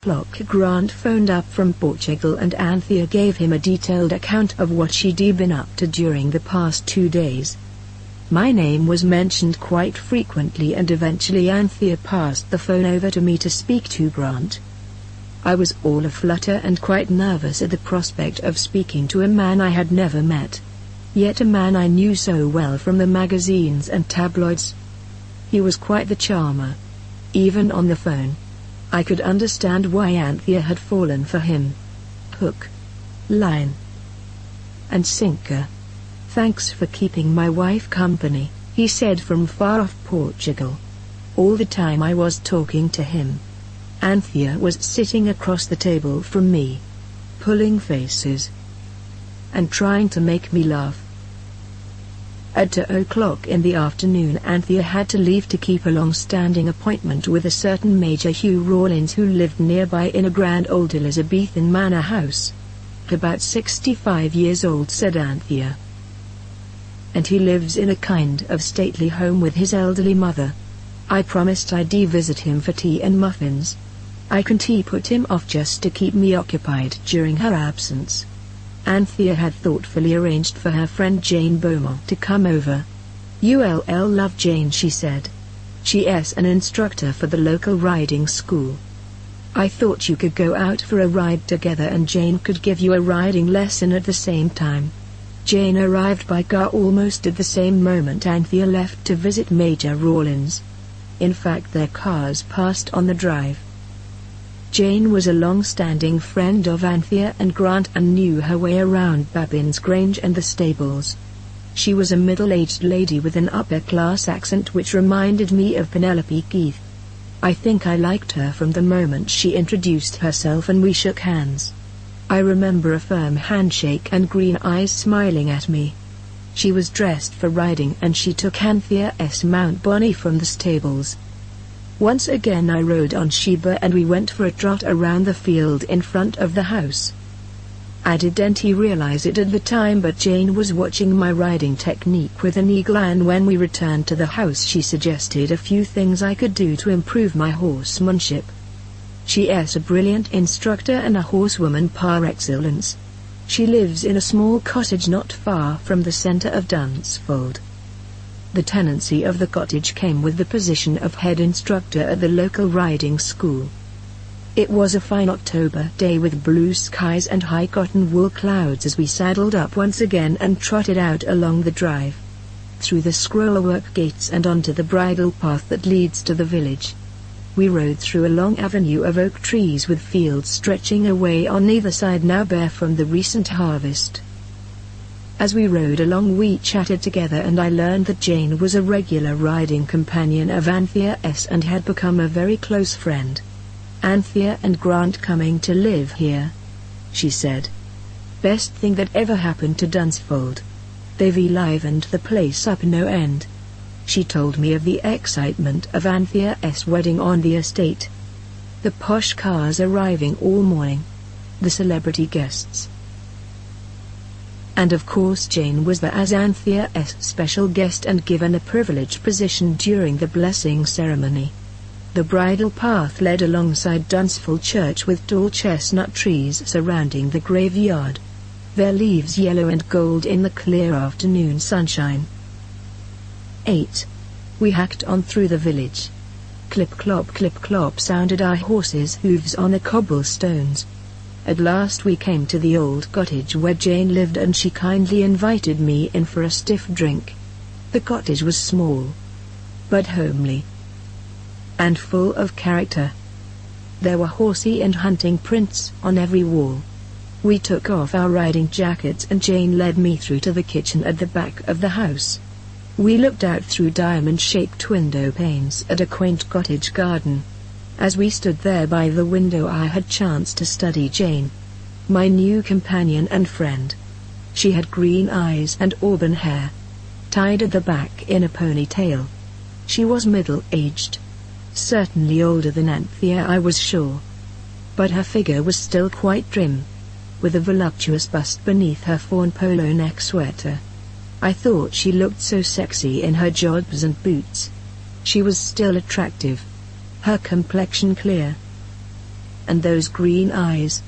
Grant phoned up from Portugal and Anthea gave him a detailed account of what she'd been up to during the past 2 days. My name was mentioned quite frequently and eventually Anthea passed the phone over to me to speak to Grant. I was all aflutter and quite nervous at the prospect of speaking to a man I had never met. Yet a man I knew so well from the magazines and tabloids. He was quite the charmer. Even on the phone, I could understand why Anthea had fallen for him. Hook, line, and sinker. "Thanks for keeping my wife company," he said from far off Portugal. All the time I was talking to him, Anthea was sitting across the table from me, pulling faces and trying to make me laugh. At 2 o'clock in the afternoon Anthea had to leave to keep a long-standing appointment with a certain Major Hugh Rawlins who lived nearby in a grand old Elizabethan manor house. "About 65 years old," said Anthea. "And he lives in a kind of stately home with his elderly mother. I promised I'd visit him for tea and muffins. I can't put him off just to keep me occupied during her absence." Anthea had thoughtfully arranged for her friend Jane Beaumont to come over. "You'll love Jane," she said. "She's an instructor for the local riding school. I thought you could go out for a ride together and Jane could give you a riding lesson at the same time." Jane arrived by car almost at the same moment Anthea left to visit Major Rawlins. In fact, their cars passed on the drive. Jane was a long-standing friend of Anthea and Grant and knew her way around Babin's Grange and the stables. She was a middle-aged lady with an upper-class accent which reminded me of Penelope Keith. I think I liked her from the moment she introduced herself and we shook hands. I remember a firm handshake and green eyes smiling at me. She was dressed for riding and she took Anthea's Mount Bonnie from the stables. Once again I rode on Sheba and we went for a trot around the field in front of the house. I didn't realize it at the time, but Jane was watching my riding technique with an eagle eye, and when we returned to the house she suggested a few things I could do to improve my horsemanship. She's a brilliant instructor and a horsewoman par excellence. She lives in a small cottage not far from the center of Dunsfold. The tenancy of the cottage came with the position of head instructor at the local riding school. It was a fine October day with blue skies and high cotton wool clouds as we saddled up once again and trotted out along the drive, through the scrollwork gates and onto the bridle path that leads to the village. We rode through a long avenue of oak trees with fields stretching away on either side, now bare from the recent harvest. As we rode along we chatted together and I learned that Jane was a regular riding companion of Anthea's and had become a very close friend. "Anthea and Grant coming to live here," she said. "Best thing that ever happened to Dunsfold. They've livened the place up no end." She told me of the excitement of Anthea's wedding on the estate. The posh cars arriving all morning. The celebrity guests. And of course Jane was there as Anthea's special guest and given a privileged position during the blessing ceremony. The bridle path led alongside Dunsfold Church with tall chestnut trees surrounding the graveyard, their leaves yellow and gold in the clear afternoon sunshine. 8. We hacked on through the village. Clip-clop sounded our horses' hooves on the cobblestones. At last we came to the old cottage where Jane lived and she kindly invited me in for a stiff drink. The cottage was small, but homely, and full of character. There were horsey and hunting prints on every wall. We took off our riding jackets and Jane led me through to the kitchen at the back of the house. We looked out through diamond-shaped window panes at a quaint cottage garden. As we stood there by the window I had chance to study Jane, my new companion and friend. She had green eyes and auburn hair, tied at the back in a ponytail. She was middle-aged, certainly older than Anthea I was sure, but her figure was still quite trim, with a voluptuous bust beneath her fawn polo neck sweater. I thought she looked so sexy in her joggers and boots. She was still attractive, her complexion clear, and those green eyes.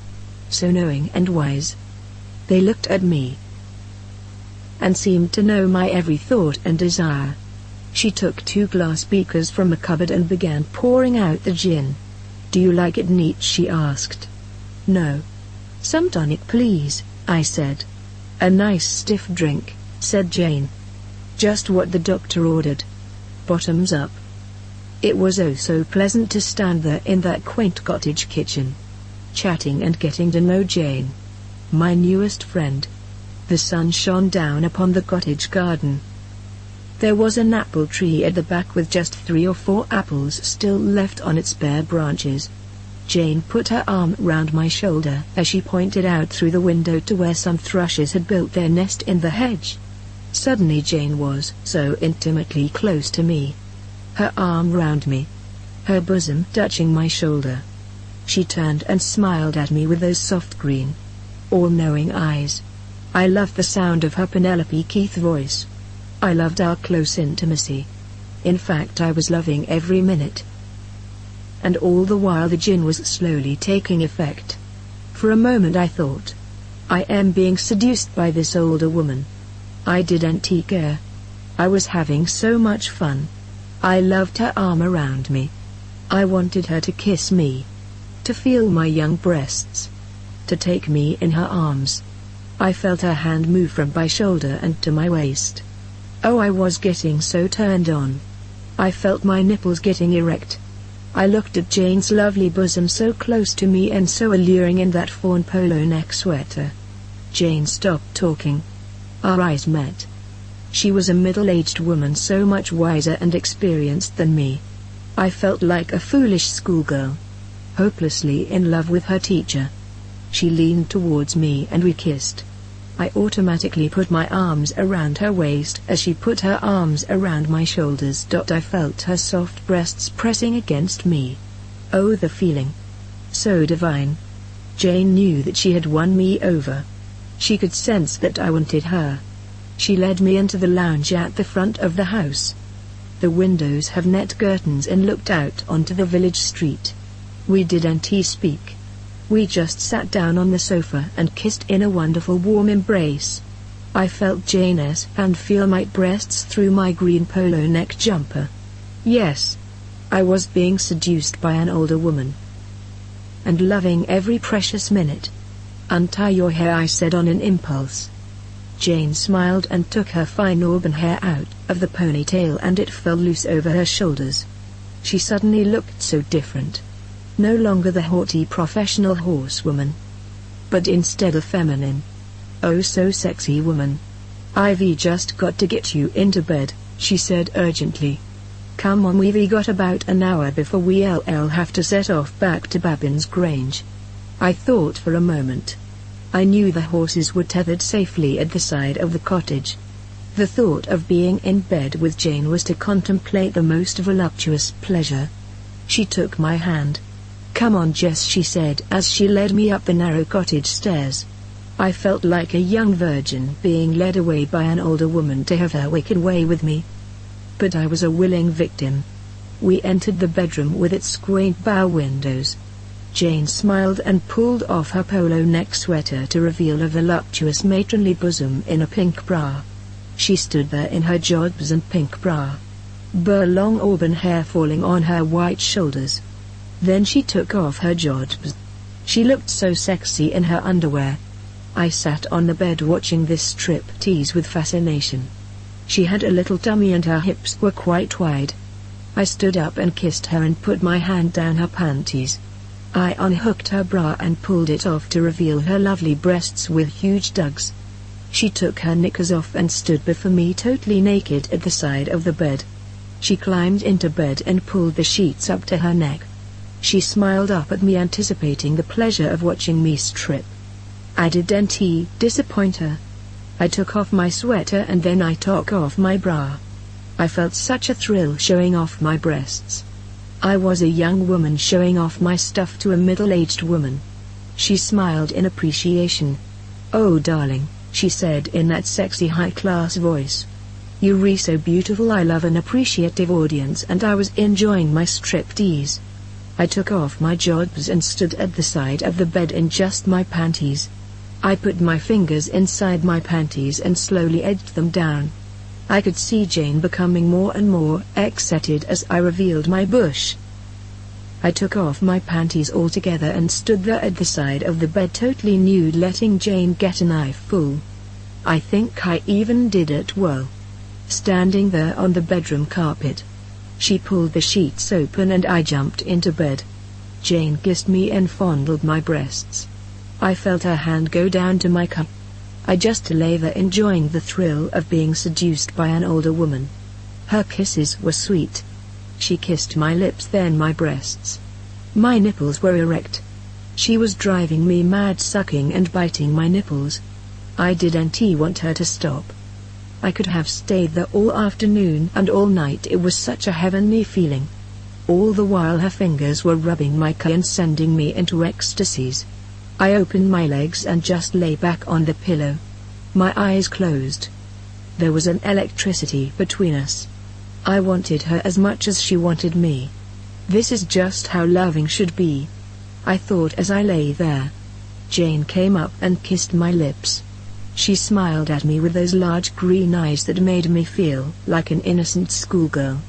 So knowing and wise. They looked at me and seemed to know my every thought and desire. She took 2 glass beakers from a cupboard and began pouring out the gin. "Do you like it neat?" she asked. "No. Some tonic please," I said. "A nice stiff drink," said Jane. "Just what the doctor ordered. Bottoms up." It was oh so pleasant to stand there in that quaint cottage kitchen, chatting and getting to know Jane, my newest friend. The sun shone down upon the cottage garden. There was an apple tree at the back with just 3 or 4 apples still left on its bare branches. Jane put her arm round my shoulder as she pointed out through the window to where some thrushes had built their nest in the hedge. Suddenly Jane was so intimately close to me, her arm round me, her bosom touching my shoulder. She turned and smiled at me with those soft green, all-knowing eyes. I loved the sound of her Penelope Keith voice. I loved our close intimacy. In fact, I was loving every minute. And all the while the gin was slowly taking effect. For a moment I thought, I am being seduced by this older woman. I didn't care. I was having so much fun. I loved her arm around me. I wanted her to kiss me, to feel my young breasts, to take me in her arms. I felt her hand move from my shoulder and to my waist. Oh, I was getting so turned on. I felt my nipples getting erect. I looked at Jane's lovely bosom so close to me and so alluring in that fawn polo neck sweater. Jane stopped talking. Our eyes met. She was a middle-aged woman so much wiser and experienced than me. I felt like a foolish schoolgirl, hopelessly in love with her teacher. She leaned towards me and we kissed. I automatically put my arms around her waist as she put her arms around my shoulders. I felt her soft breasts pressing against me. Oh, the feeling! So divine. Jane knew that she had won me over. She could sense that I wanted her. She led me into the lounge at the front of the house. The windows have net curtains and looked out onto the village street. We didn't speak. We just sat down on the sofa and kissed in a wonderful warm embrace. I felt Jane's hand feel my breasts through my green polo neck jumper. Yes, I was being seduced by an older woman, and loving every precious minute. "Untie your hair," I said on an impulse. Jane smiled and took her fine auburn hair out of the ponytail and it fell loose over her shoulders. She suddenly looked so different. No longer the haughty professional horsewoman, but instead a feminine, oh so sexy woman. "I've just got to get you into bed," she said urgently. "Come on, we've got about an hour before we'll have to set off back to Babin's Grange." I thought for a moment. I knew the horses were tethered safely at the side of the cottage. The thought of being in bed with Jane was to contemplate the most voluptuous pleasure. She took my hand. "Come on, Jess," she said as she led me up the narrow cottage stairs. I felt like a young virgin being led away by an older woman to have her wicked way with me. But I was a willing victim. We entered the bedroom with its quaint bow windows. Jane smiled and pulled off her polo neck sweater to reveal a voluptuous matronly bosom in a pink bra. She stood there in her jodhpurs and pink bra, long auburn hair falling on her white shoulders. Then she took off her jodhpurs. She looked so sexy in her underwear. I sat on the bed watching this strip-tease with fascination. She had a little tummy and her hips were quite wide. I stood up and kissed her and put my hand down her panties. I unhooked her bra and pulled it off to reveal her lovely breasts with huge dugs. She took her knickers off and stood before me totally naked at the side of the bed. She climbed into bed and pulled the sheets up to her neck. She smiled up at me, anticipating the pleasure of watching me strip. I didn't disappoint her. I took off my sweater and then I took off my bra. I felt such a thrill showing off my breasts. I was a young woman showing off my stuff to a middle-aged woman. She smiled in appreciation. "Oh darling," she said in that sexy high-class voice. "You're so beautiful." I love an appreciative audience and I was enjoying my striptease. I took off my joggers and stood at the side of the bed in just my panties. I put my fingers inside my panties and slowly edged them down. I could see Jane becoming more and more excited as I revealed my bush. I took off my panties altogether and stood there at the side of the bed totally nude, letting Jane get an eyeful. I think I even did it well. Standing there on the bedroom carpet, she pulled the sheets open and I jumped into bed. Jane kissed me and fondled my breasts. I felt her hand go down to my cup. I just lay there enjoying the thrill of being seduced by an older woman. Her kisses were sweet. She kissed my lips, then my breasts. My nipples were erect. She was driving me mad, sucking and biting my nipples. I didn't want her to stop. I could have stayed there all afternoon and all night. It was such a heavenly feeling. All the while her fingers were rubbing my cock and sending me into ecstasies. I opened my legs and just lay back on the pillow. My eyes closed. There was an electricity between us. I wanted her as much as she wanted me. This is just how loving should be, I thought as I lay there. Jane came up and kissed my lips. She smiled at me with those large green eyes that made me feel like an innocent schoolgirl.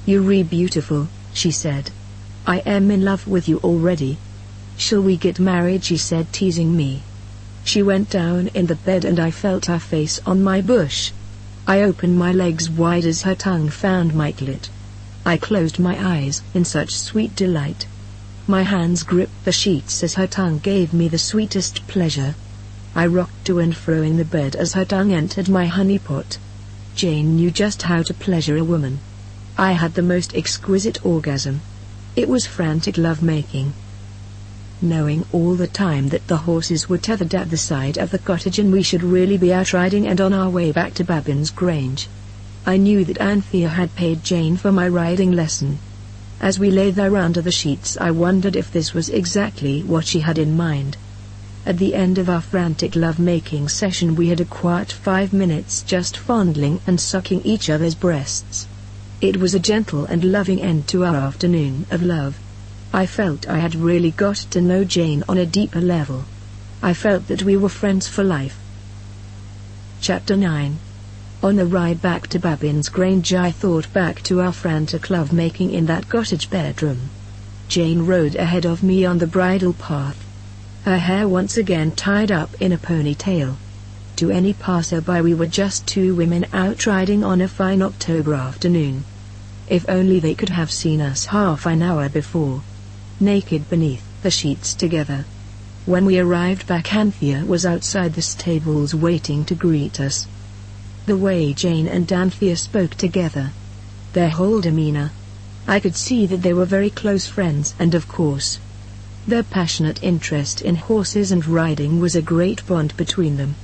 "You're beautiful," she said. "I am in love with you already. Shall we get married?" she said, teasing me. She went down in the bed and I felt her face on my bush. I opened my legs wide as her tongue found my clit. I closed my eyes in such sweet delight. My hands gripped the sheets as her tongue gave me the sweetest pleasure. I rocked to and fro in the bed as her tongue entered my honeypot. Jane knew just how to pleasure a woman. I had the most exquisite orgasm. It was frantic love-making. Knowing all the time that the horses were tethered at the side of the cottage and we should really be out riding and on our way back to Babin's Grange, I knew that Anthea had paid Jane for my riding lesson. As we lay there under the sheets, I wondered if this was exactly what she had in mind. At the end of our frantic love-making session we had a quiet 5 minutes just fondling and sucking each other's breasts. It was a gentle and loving end to our afternoon of love. I felt I had really got to know Jane on a deeper level. I felt that we were friends for life. Chapter 9. On the ride back to Babin's Grange I thought back to our frantic love-making in that cottage bedroom. Jane rode ahead of me on the bridle path, her hair once again tied up in a ponytail. To any passer-by we were just two women out riding on a fine October afternoon. If only they could have seen us half an hour before, naked beneath the sheets together. When we arrived back, Anthea was outside the stables waiting to greet us. The way Jane and Anthea spoke together, their whole demeanor, I could see that they were very close friends, and of course, their passionate interest in horses and riding was a great bond between them.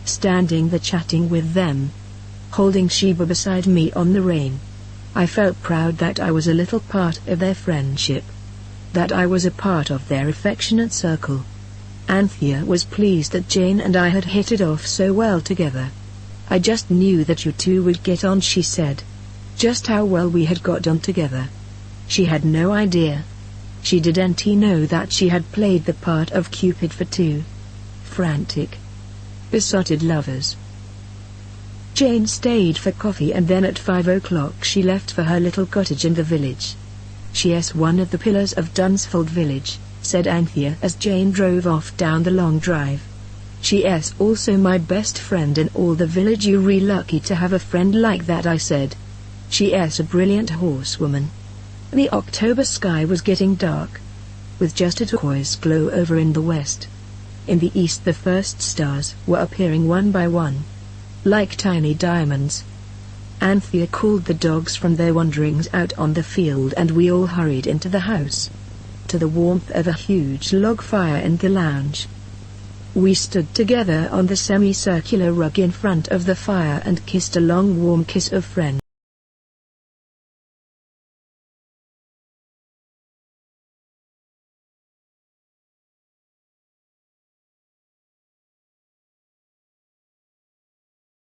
Standing there chatting with them, holding Sheba beside me on the rein, I felt proud that I was a little part of their friendship, that I was a part of their affectionate circle. Anthea was pleased that Jane and I had hit it off so well together. "I just knew that you two would get on," she said. Just how well we had got on together, she had no idea. She didn't know that she had played the part of Cupid for two frantic, besotted lovers. Jane stayed for coffee and then at 5 o'clock she left for her little cottage in the village. "She's one of the pillars of Dunsfold village," said Anthea as Jane drove off down the long drive. "She's also my best friend in all the village." "You're really lucky to have a friend like that," I said. "She's a brilliant horsewoman." The October sky was getting dark, with just a turquoise glow over in the west. In the east the first stars were appearing one by one, like tiny diamonds. Anthea called the dogs from their wanderings out on the field and we all hurried into the house, to the warmth of a huge log fire in the lounge. We stood together on the semicircular rug in front of the fire and kissed a long warm kiss of friendship.